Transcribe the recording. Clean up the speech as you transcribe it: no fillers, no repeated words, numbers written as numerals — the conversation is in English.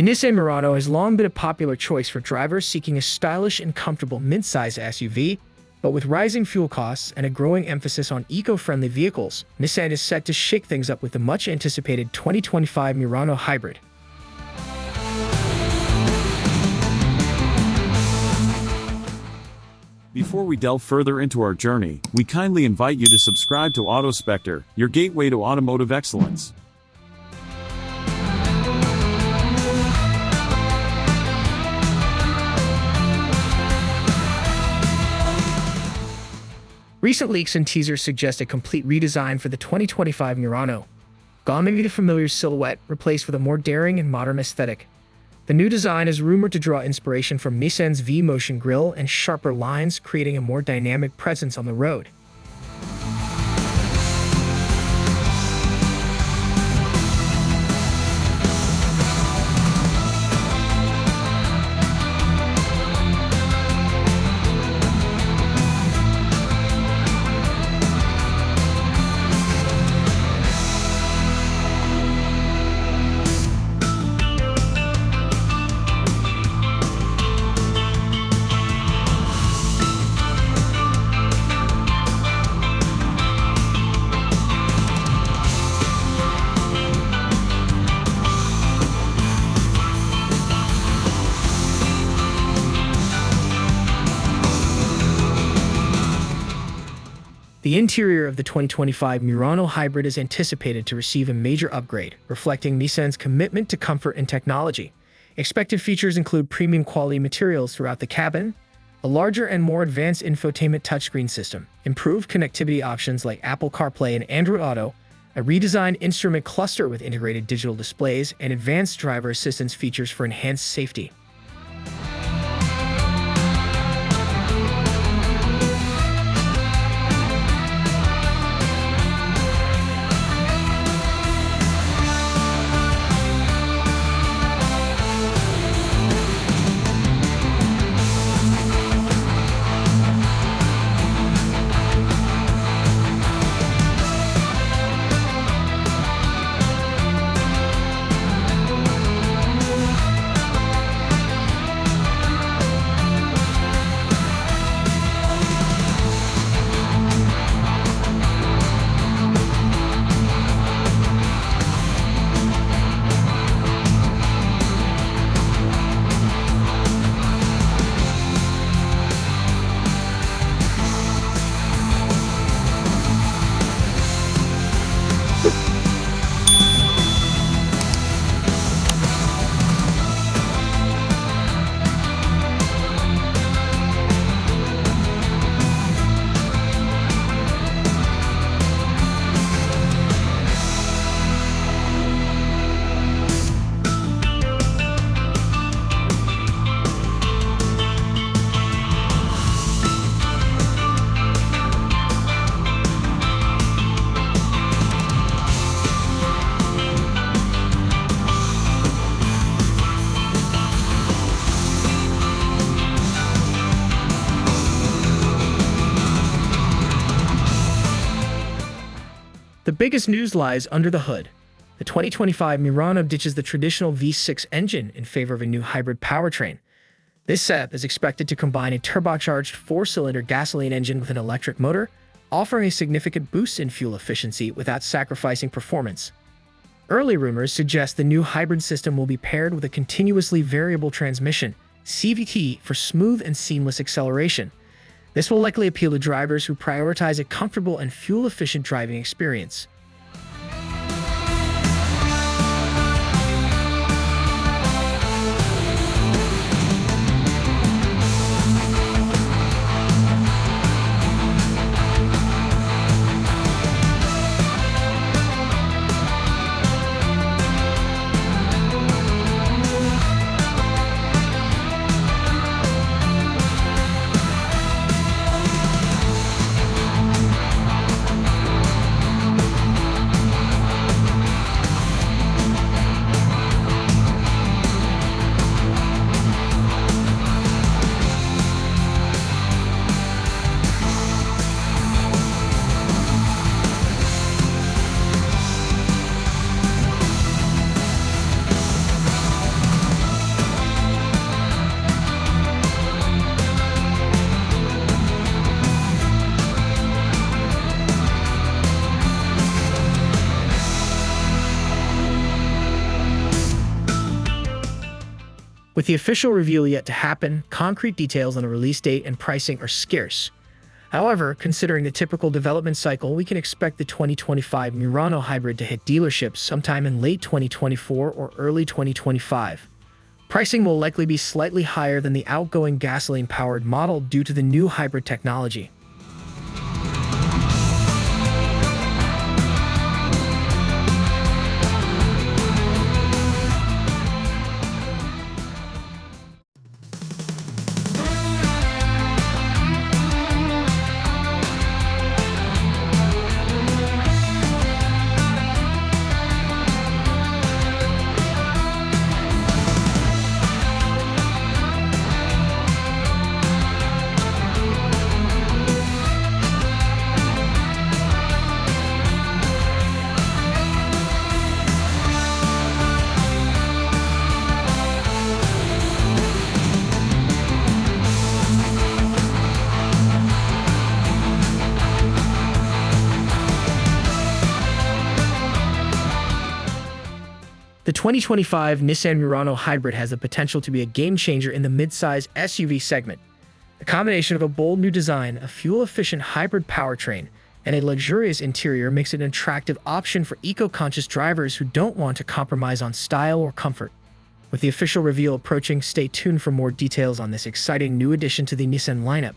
The Nissan Murano has long been a popular choice for drivers seeking a stylish and comfortable mid-size SUV, but with rising fuel costs and a growing emphasis on eco-friendly vehicles, Nissan is set to shake things up with the much-anticipated 2025 Murano Hybrid. Before we delve further into our journey, we kindly invite you to subscribe to AutoSpectre, your gateway to automotive excellence. Recent leaks and teasers suggest a complete redesign for the 2025 Murano. Gone may be the familiar silhouette, replaced with a more daring and modern aesthetic. The new design is rumored to draw inspiration from Nissan's V-Motion grille and sharper lines, creating a more dynamic presence on the road. The interior of the 2025 Murano Hybrid is anticipated to receive a major upgrade, reflecting Nissan's commitment to comfort and technology. Expected features include premium quality materials throughout the cabin, a larger and more advanced infotainment touchscreen system, improved connectivity options like Apple CarPlay and Android Auto, a redesigned instrument cluster with integrated digital displays, and advanced driver assistance features for enhanced safety. The biggest news lies under the hood. The 2025 Murano ditches the traditional V6 engine in favor of a new hybrid powertrain. This setup is expected to combine a turbocharged four-cylinder gasoline engine with an electric motor, offering a significant boost in fuel efficiency without sacrificing performance. Early rumors suggest the new hybrid system will be paired with a continuously variable transmission, CVT, for smooth and seamless acceleration. This will likely appeal to drivers who prioritize a comfortable and fuel-efficient driving experience. With the official reveal yet to happen, concrete details on the release date and pricing are scarce. However, considering the typical development cycle, we can expect the 2025 Murano Hybrid to hit dealerships sometime in late 2024 or early 2025. Pricing will likely be slightly higher than the outgoing gasoline-powered model due to the new hybrid technology. The 2025 Nissan Murano Hybrid has the potential to be a game-changer in the mid-size SUV segment. The combination of a bold new design, a fuel-efficient hybrid powertrain, and a luxurious interior makes it an attractive option for eco-conscious drivers who don't want to compromise on style or comfort. With the official reveal approaching, stay tuned for more details on this exciting new addition to the Nissan lineup.